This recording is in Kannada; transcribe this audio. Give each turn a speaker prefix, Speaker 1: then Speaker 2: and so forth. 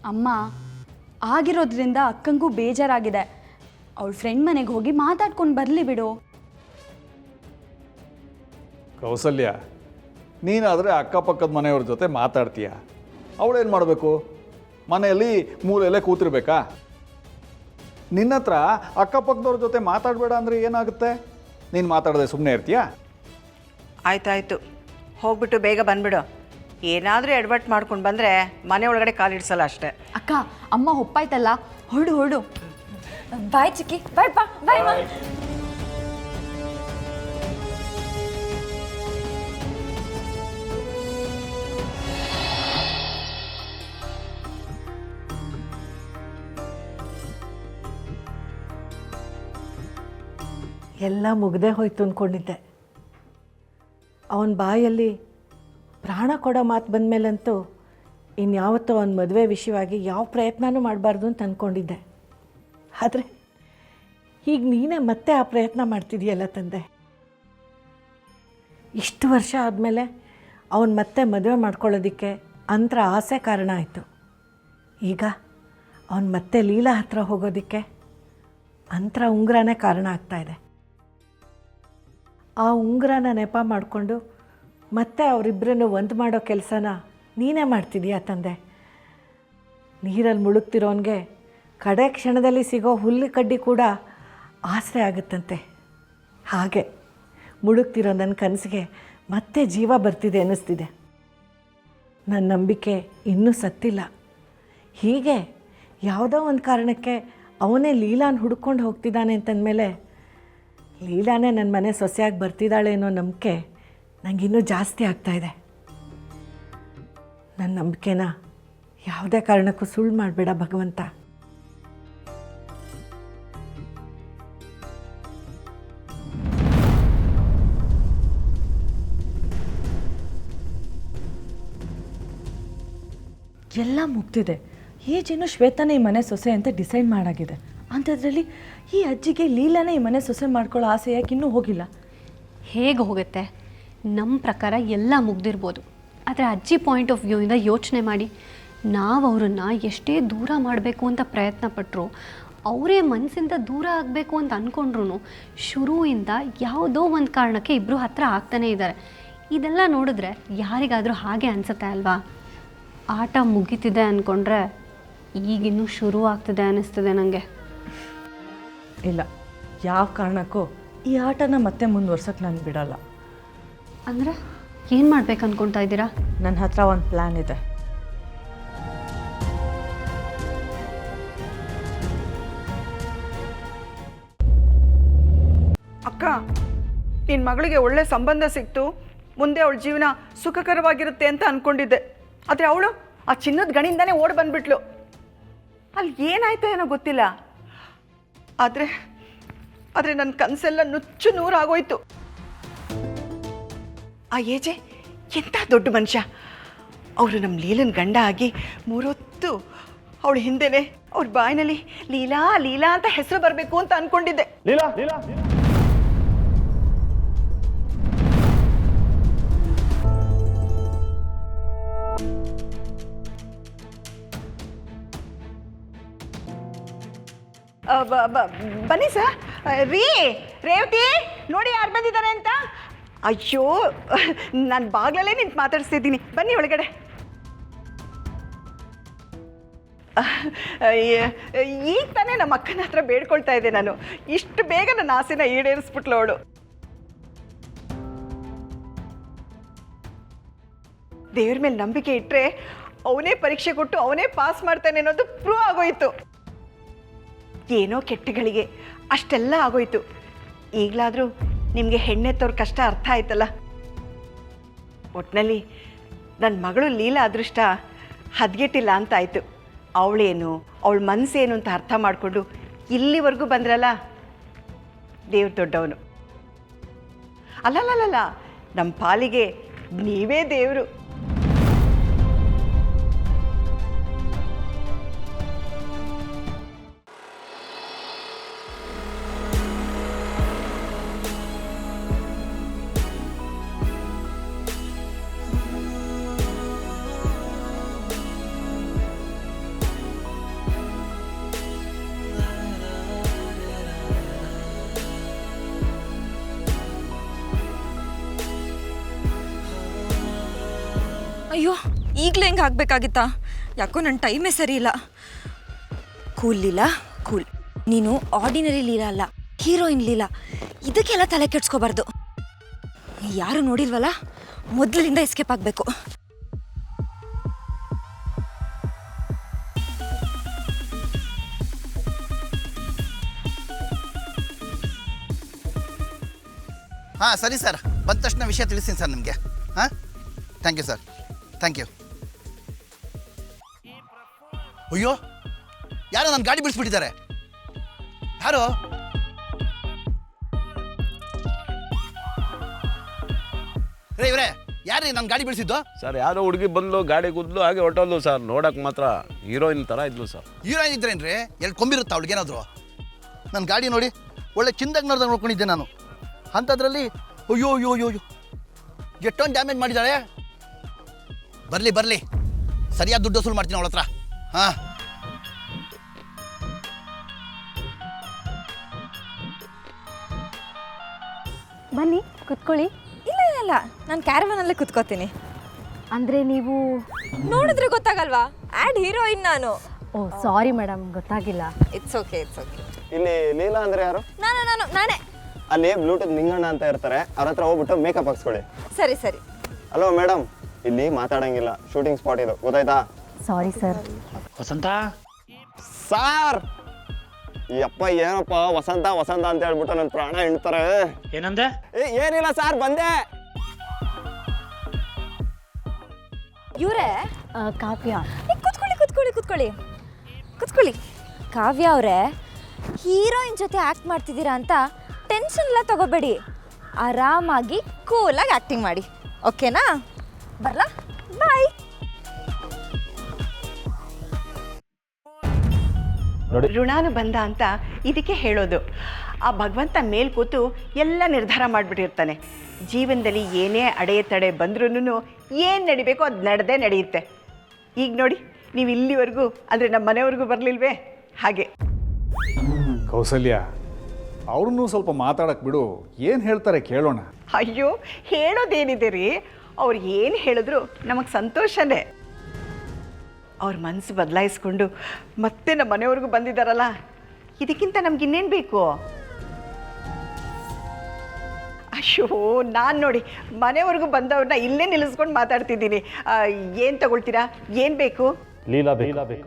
Speaker 1: ಅಮ್ಮ, ಆಗಿರೋದ್ರಿಂದ ಅಕ್ಕಂಗೂ ಬೇಜಾರಾಗಿದೆ. ಅವಳ ಫ್ರೆಂಡ್ ಮನೆಗೆ ಹೋಗಿ ಮಾತಾಡ್ಕೊಂಡು ಬರಲಿ ಬಿಡು.
Speaker 2: ಕೌಸಲ್ಯ, ನೀನಾದರೆ ಅಕ್ಕಪಕ್ಕದ ಮನೆಯವ್ರ ಜೊತೆ ಮಾತಾಡ್ತೀಯ. ಅವಳೇನು ಮಾಡಬೇಕು? ಮನೆಯಲ್ಲಿ ಮೂಲೆಯಲ್ಲೇ ಕೂತಿರ್ಬೇಕಾ? ನಿನ್ನ ಹತ್ರ ಅಕ್ಕಪಕ್ಕದವ್ರ ಜೊತೆ ಮಾತಾಡಬೇಡ ಅಂದರೆ ಏನಾಗುತ್ತೆ? ನೀನು ಮಾತಾಡದೆ ಸುಮ್ಮನೆ ಇರ್ತೀಯಾ?
Speaker 3: ಆಯ್ತಾಯ್ತು, ಹೋಗ್ಬಿಟ್ಟು ಬೇಗ ಬಂದ್ಬಿಡು. ಏನಾದರೂ ಎಡವಟ್ಟು ಮಾಡ್ಕೊಂಡು ಬಂದರೆ ಮನೆ ಒಳಗಡೆ ಕಾಲಿಡ್ಸಲ್ಲ ಅಷ್ಟೇ.
Speaker 1: ಅಕ್ಕ, ಅಮ್ಮ ಒಪ್ಪಾಯ್ತಲ್ಲ, ಹೊರಡು ಹೊರಡು. ಬಾಯ್ ಚಿಕ್ಕಿ, ಬಾಯ್ ಬಾ, ಬಾಯ್ ಮಾ.
Speaker 4: ಎಲ್ಲ ಮುಗ್ದೇ ಹೋಯ್ತು ಅಂದ್ಕೊಂಡಿದ್ದೆ. ಅವನ ಬಾಯಲ್ಲಿ ಪ್ರಾಣ ಕೊಡೋ ಮಾತು ಬಂದಮೇಲಂತೂ ಇನ್ಯಾವತ್ತೂ ಅವನ ಮದುವೆ ವಿಷಯವಾಗಿ ಯಾವ ಪ್ರಯತ್ನನೂ ಮಾಡಬಾರ್ದು ಅಂತ ಅಂದ್ಕೊಂಡಿದ್ದೆ. ಆದರೆ ಈಗ ನೀನೇ ಮತ್ತೆ ಆ ಪ್ರಯತ್ನ ಮಾಡ್ತಿದೆಯಲ್ಲ ತಂದೆ. ಇಷ್ಟು ವರ್ಷ ಆದಮೇಲೆ ಅವನು ಮತ್ತೆ ಮದುವೆ ಮಾಡ್ಕೊಳ್ಳೋದಕ್ಕೆ ಅಂತರ ಆಸೆ ಕಾರಣ ಆಯಿತು. ಈಗ ಅವನು ಮತ್ತೆ ಲೀಲಾ ಹತ್ರ ಹೋಗೋದಕ್ಕೆ ಅಂತರ ಉಂಗುರನೇ ಕಾರಣ ಆಗ್ತಾಯಿದೆ. ಆ ಉಂಗುರನ ನೆಪ ಮಾಡಿಕೊಂಡು ಮತ್ತೆ ಅವರಿಬ್ಬರನ್ನು ಒಂದು ಮಾಡೋ ಕೆಲಸನ ನೀನೇ ಮಾಡ್ತಿದೀಯಾ ತಂದೆ. ನೀರಲ್ಲಿ ಮುಳುಗ್ತಿರೋನ್ಗೆ ಕಡೆ ಕ್ಷಣದಲ್ಲಿ ಸಿಗೋ ಹುಲ್ಲು ಕಡ್ಡಿ ಕೂಡ ಆಸರೆ ಆಗುತ್ತಂತೆ. ಹಾಗೆ ಮುಳುಗ್ತಿರೋ ನನ್ನ ಕನಸಿಗೆ ಮತ್ತೆ ಜೀವ ಬರ್ತಿದೆ ಅನ್ನಿಸ್ತಿದೆ. ನನ್ನ ನಂಬಿಕೆ ಇನ್ನೂ ಸತ್ತಿಲ್ಲ. ಹೀಗೆ ಯಾವುದೋ ಒಂದು ಕಾರಣಕ್ಕೆ ಅವನೇ ಲೀಲಾನ ಹುಡ್ಕೊಂಡು ಹೋಗ್ತಿದ್ದಾನೆ ಅಂತಂದಮೇಲೆ ಲೀಲಾನೇ ನನ್ನ ಮನೆ ಸೊಸೆಯಾಗಿ ಬರ್ತಿದ್ದಾಳೆ ಅನ್ನೋ ನಂಬಿಕೆ ನನಗಿನ್ನೂ ಜಾಸ್ತಿ ಆಗ್ತಾಯಿದೆ. ನನ್ನ ನಂಬಿಕೆನ ಯಾವುದೇ ಕಾರಣಕ್ಕೂ ಸುಳ್ಳು ಮಾಡಬೇಡ ಭಗವಂತ.
Speaker 5: ಎಲ್ಲ ಮುಗ್ದಿದೆ. ಈಜೇನು ಶ್ವೇತಾನೇ ಈ ಮನೆ ಸೊಸೆ ಅಂತ ಡಿಸೈಡ್ ಮಾಡಾಗಿದೆ. ಅಂಥದ್ರಲ್ಲಿ ಈ ಅಜ್ಜಿಗೆ ಲೀಲಾನೇ ಈ ಮನೆ ಸೊಸೆ ಮಾಡ್ಕೊಳ್ಳೋ ಆಸೆ ಯಾಕೆ ಇನ್ನೂ ಹೋಗಿಲ್ಲ?
Speaker 6: ಹೇಗೆ ಹೋಗುತ್ತೆ? ನಮ್ಮ ಪ್ರಕಾರ ಎಲ್ಲ ಮುಗ್ದಿರ್ಬೋದು. ಆದರೆ ಅಜ್ಜಿ ಪಾಯಿಂಟ್ ಆಫ್ ವ್ಯೂಯಿಂದ ಯೋಚನೆ ಮಾಡಿ, ನಾವು ಅವ್ರನ್ನ ಎಷ್ಟೇ ದೂರ ಮಾಡಬೇಕು ಅಂತ ಪ್ರಯತ್ನ ಪಟ್ಟರು, ಅವರೇ ಮನಸ್ಸಿಂದ ದೂರ ಆಗಬೇಕು ಅಂತ ಅಂದ್ಕೊಂಡ್ರು ಶುರುವಿಂದ ಯಾವುದೋ ಒಂದು ಕಾರಣಕ್ಕೆ ಇಬ್ಬರು ಹತ್ರ ಆಗ್ತಾನೇ ಇದ್ದಾರೆ. ಇದೆಲ್ಲ ನೋಡಿದ್ರೆ ಯಾರಿಗಾದರೂ ಹಾಗೆ ಅನಿಸುತ್ತೆ ಅಲ್ವಾ? ಆಟ ಮುಗೀತಿದೆ ಅಂದ್ಕೊಂಡ್ರೆ ಈಗಿನ್ನೂ ಶುರು ಆಗ್ತಿದೆ ಅನ್ನಿಸ್ತದೆ ನನಗೆ.
Speaker 5: ಇಲ್ಲ, ಯಾವ ಕಾರಣಕ್ಕೂ ಈ ಆಟನ ಮತ್ತೆ ಮುಂದುವರ್ಸೋಕ್ಕೆ ನಾನು ಬಿಡಲ್ಲ.
Speaker 6: ಅಂದರೆ ಏನು ಮಾಡ್ಬೇಕು ಅಂದ್ಕೊಳ್ತಾ ಇದ್ದೀರಾ?
Speaker 5: ನನ್ನ ಹತ್ರ ಒಂದು ಪ್ಲ್ಯಾನ್ ಇದೆ.
Speaker 3: ಅಕ್ಕ, ನಿನ್ನ ಮಗಳಿಗೆ ಒಳ್ಳೆ ಸಂಬಂಧ ಸಿಕ್ತು, ಮುಂದೆ ಅವಳ ಜೀವನ ಸುಖಕರವಾಗಿರುತ್ತೆ ಅಂತ ಅಂದ್ಕೊಂಡಿದ್ದೆ. ಆದರೆ ಅವಳು ಆ ಚಿನ್ನದ ಗಣಿಯಿಂದನೇ ಓಡಿ ಬಂದುಬಿಟ್ಲು. ಅಲ್ಲಿ ಏನಾಯ್ತೋ ಏನೋ ಗೊತ್ತಿಲ್ಲ. ಆದರೆ ನನ್ನ ಕನಸೆಲ್ಲ ನುಚ್ಚು ನೂರಾಗೋಯ್ತು. ಆ ಏಜೆ ಎಂಥ ದೊಡ್ಡ ಮನುಷ್ಯ. ಅವರು ನಮ್ಮ ಲೀಲನ ಗಂಡ ಆಗಿ ಮೂರೊತ್ತು ಅವಳ ಹಿಂದೆನೆ ಅವ್ರ ಬಾಯಿನಲ್ಲಿ ಲೀಲಾ ಲೀಲಾ ಅಂತ ಹೆಸರು ಬರಬೇಕು ಅಂತ ಅಂದ್ಕೊಂಡಿದ್ದೆ.
Speaker 2: ಲೀಲಾ ಲೀಲಾ
Speaker 3: ಬನ್ನಿ ಸರ್. ರೇವತಿ, ನೋಡಿ ಯಾರು ಬಂದಿದ್ದಾರೆ ಅಂತ. ಅಯ್ಯೋ, ನಾನು ಬಾಗ್ಲಲ್ಲೇ ನಿಂತು ಮಾತಾಡಿಸ್ತಿದ್ದೀನಿ, ಬನ್ನಿ ಒಳಗಡೆ. ಈಗ ತಾನೇ ನಮ್ಮ ಅಕ್ಕನ ಹತ್ರ ಬೇಡ್ಕೊಳ್ತಾ ಇದ್ದೆ ನಾನು. ಇಷ್ಟು ಬೇಗ ನನ್ನ ಆಸೆನ ಈಡೇರಿಸ್ಬಿಟ್ಲು ಅವಳು. ದೇವ್ರ ಮೇಲೆ ನಂಬಿಕೆ ಇಟ್ಟರೆ ಅವನೇ ಪರೀಕ್ಷೆ ಕೊಟ್ಟು ಅವನೇ ಪಾಸ್ ಮಾಡ್ತಾನೆ ಅನ್ನೋದು ಪ್ರೂವ್ ಆಗೋಯ್ತು. ಏನೋ ಕೆಟ್ಟಗಳಿಗೆ ಅಷ್ಟೆಲ್ಲ ಆಗೋಯ್ತು. ಈಗಲಾದರೂ ನಿಮಗೆ ಹೆಣ್ಣೆತ್ತವ್ರ ಕಷ್ಟ ಅರ್ಥ ಆಯ್ತಲ್ಲ. ಒಟ್ಟಿನಲ್ಲಿ ನನ್ನ ಮಗಳು ಲೀಲಾ ಅದೃಷ್ಟ ಹದ್ಗೆಟ್ಟಿಲ್ಲ ಅಂತ ಆಯಿತು. ಅವಳೇನು, ಅವಳ ಮನಸ್ಸೇನು ಅಂತ ಅರ್ಥ ಮಾಡಿಕೊಂಡು ಇಲ್ಲಿವರೆಗೂ ಬಂದ್ರಲ್ಲ, ದೇವ್ರು ದೊಡ್ಡವನು. ಅಲ್ಲಲ್ಲಲ್ಲ, ನಮ್ಮ ಪಾಲಿಗೆ ನೀವೇ ದೇವರು.
Speaker 7: ಅಯ್ಯೋ ಈಗಲೇ ಹೆಂಗೆ ಆಗಬೇಕಾಗಿತ್ತಾ? ಯಾಕೋ ನನ್ನ ಟೈಮೇ ಸರಿ ಇಲ್ಲ. Cool Leela cool. ನೀನು ಆರ್ಡಿನರಿ ಲೀಲಾ ಅಲ್ಲ, ಹೀರೋಯಿನ್ ಲೀಲಾ. ಇದಕ್ಕೆಲ್ಲ ತಲೆ ಕೆಡ್ಸ್ಕೋಬಾರ್ದು. ಯಾರು ನೋಡಿಲ್ವಲ್ಲ, ಮೊದಲಿಂದ ಎಸ್ಕೇಪ್ ಆಗಬೇಕು.
Speaker 8: ಹಾಂ ಸರಿ ಸರ್, ಬಂದ ತಕ್ಷಣ ವಿಷಯ ತಿಳಿಸ್ತೀನಿ ಸರ್ ನಿಮಗೆ. ಹಾಂ thank you sir, thank you. ಅಯ್ಯೋ ಯಾರೋ ನನ್ನ ಗಾಡಿ ಬಿಡಿಸ್ಬಿಟ್ಟಿದ್ದಾರೆ. ಯಾರು? ರೇ ಇವರೇ, ಯಾರು ನನ್ನ ಗಾಡಿ ಬಿಡಿಸಿದ್ದು?
Speaker 9: ಸರ್ ಯಾರೋ ಹುಡುಗಿ ಬಂದ್ಲು, ಗಾಡಿ ಕುದ್ಲು, ಹಾಗೆ ಹೊಟ್ಟೋದ್ಲು ಸರ್. ನೋಡಕ್ಕೆ ಮಾತ್ರ ಹೀರೋಯಿನ್ ಥರ ಇದ್ಲು ಸರ್.
Speaker 8: ಹೀರೋಯಿನ್ ಇದ್ರೇನ್ರಿ? ಎಲ್ಲಿ ಕೊಂಬಿರುತ್ತಾ ಅವಳಿಗೇನಾದ್ರು? ನನ್ನ ಗಾಡಿ ನೋಡಿ ಒಳ್ಳೆ ಚಿಂದಾಗ ನೋಡ್ಕೊಂಡಿದ್ದೆ ನಾನು. ಅಂಥದ್ರಲ್ಲಿ ಅಯ್ಯೋ ಅಯ್ಯೋ ಅಯ್ಯೋ ಅಯ್ಯೋ ಎಷ್ಟೊಂದು ಡ್ಯಾಮೇಜ್ ಮಾಡಿದ್ದಾಳೆ. ಬರಲಿ ಬರಲಿ, ಸರಿಯಾದ ದುಡ್ಡು ವಸೂಲು ಮಾಡ್ತೀನಿ ಅವಳ ಹತ್ರ. ಹಾಂ
Speaker 1: ಬನ್ನಿ ಕುತ್ಕೊಳ್ಳಿ.
Speaker 7: ಇಲ್ಲ ಇಲ್ಲ, ನಾನು ಕ್ಯಾರವನಲ್ಲೇ ಕುತ್ಕೋತೀನಿ.
Speaker 1: ಅಂದರೆ ನೀವು
Speaker 7: ನೋಡಿದ್ರೆ ಗೊತ್ತಾಗಲ್ವಾ? ಆ್ಯಡ್ ಹೀರೋಯಿನ್ ನಾನು.
Speaker 1: ಓ ಸಾರಿ ಮೇಡಮ್, ಗೊತ್ತಾಗಿಲ್ಲ.
Speaker 7: It's okay it's okay.
Speaker 10: ಇಲ್ಲಿ ಲೀಲಾ ಅಂದ್ರೆ ಯಾರು?
Speaker 7: ನಾನೇ.
Speaker 10: ಅಲ್ಲಿ ಬ್ಲೂಟೂತ್ ನಿಂಗಣ್ಣ ಅಂತ ಇರ್ತಾರೆ, ಅವ್ರ ಹತ್ರ ಹೋಗ್ಬಿಟ್ಟು ಮೇಕಪ್ ಹಾಕ್ಸ್ಕೊಳ್ಳಿ.
Speaker 7: ಸರಿ ಸರಿ.
Speaker 10: ಹಲೋ ಮೇಡಮ್, ಇಲ್ಲಿ ಮಾತಾಡಂಗಿಲ್ಲ, ಶೂಟಿಂಗ್ ಸ್ಪಾಟ್ ಇದು, ಗೊತ್ತಾಯ್ತಾ?
Speaker 1: Sorry sir.
Speaker 9: ವಸಂತ
Speaker 10: ಸಾರ್ ಈ ಅಪ್ಪ ಏನಪ್ಪ ವಸಂತ ವಸಂತ ಅಂತ ಹೇಳ್ಬಿಟ್ಟು ನನ್ನ ಪ್ರಾಣ ಹಿಂಡ್ತಾರೆ.
Speaker 9: ಏನಂದೆ?
Speaker 10: ಏನಿಲ್ಲ ಸಾರ್, ಬಂದೆ.
Speaker 7: ಇವರೇ
Speaker 1: ಕಾವ್ಯ.
Speaker 7: ಕುತ್ಕೊಳ್ಳಿ. ಕಾವ್ಯ ಅವರೇ, ಹೀರೋಯಿನ್ ಜೊತೆ ಆ್ಯಕ್ಟ್ ಮಾಡ್ತಿದ್ದೀರಾ ಅಂತ ಟೆನ್ಷನ್ ಎಲ್ಲ ತಗೋಬೇಡಿ. ಆರಾಮಾಗಿ ಕೂಲಾಗಿ ಆ್ಯಕ್ಟಿಂಗ್ ಮಾಡಿ, ಓಕೆನಾ? ಬರಲಾ? ಬಾಯ್.
Speaker 3: ಋಣಾನುಬಂಧ ಅಂತ ಇದಕ್ಕೆ ಹೇಳೋದು. ಆ ಭಗವಂತ ಮೇಲ್ ಕೂತು ಎಲ್ಲ ನಿರ್ಧಾರ ಮಾಡಿಬಿಟ್ಟಿರ್ತಾನೆ. ಜೀವನದಲ್ಲಿ ಏನೇ ಅಡೆತಡೆ ಬಂದ್ರೂ ಏನು ನಡಿಬೇಕೋ ಅದು ನಡೆಯುತ್ತೆ. ಈಗ ನೋಡಿ, ನೀವು ಇಲ್ಲಿವರೆಗೂ ಅಂದರೆ ನಮ್ಮ ಮನೆವರೆಗೂ ಬರಲಿಲ್ವೇ? ಹಾಗೆ
Speaker 2: ಕೌಸಲ್ಯ, ಅವ್ರನ್ನೂ ಸ್ವಲ್ಪ ಮಾತಾಡಕ್ಕೆ ಬಿಡು. ಏನು ಹೇಳ್ತಾರೆ ಕೇಳೋಣ.
Speaker 3: ಅಯ್ಯೋ, ಹೇಳೋದೇನಿದೆ ರೀ? ಅವ್ರು ಏನು ಹೇಳಿದ್ರು ನಮಗೆ ಸಂತೋಷನೇ. ಅವ್ರ ಮನಸ್ಸು ಬದಲಾಯಿಸ್ಕೊಂಡು ಮತ್ತೆ ನಮ್ಮ ಮನೆಯವ್ರಿಗೂ ಬಂದಿದ್ದಾರಲ್ಲ, ಇದಕ್ಕಿಂತ ನಮ್ಗಿನ್ನೇನು ಬೇಕು? ಅಯ್ಯೋ, ನಾನು ನೋಡಿ ಮನೆಯವ್ರಿಗೂ ಬಂದವ್ರನ್ನ ಇಲ್ಲೇ ನಿಲ್ಲಿಸ್ಕೊಂಡು ಮಾತಾಡ್ತಿದ್ದೀನಿ. ಏನು ತಗೊಳ್ತೀರಾ? ಏನು ಬೇಕು?
Speaker 10: ಲೀಲಾ ಬೇಕು.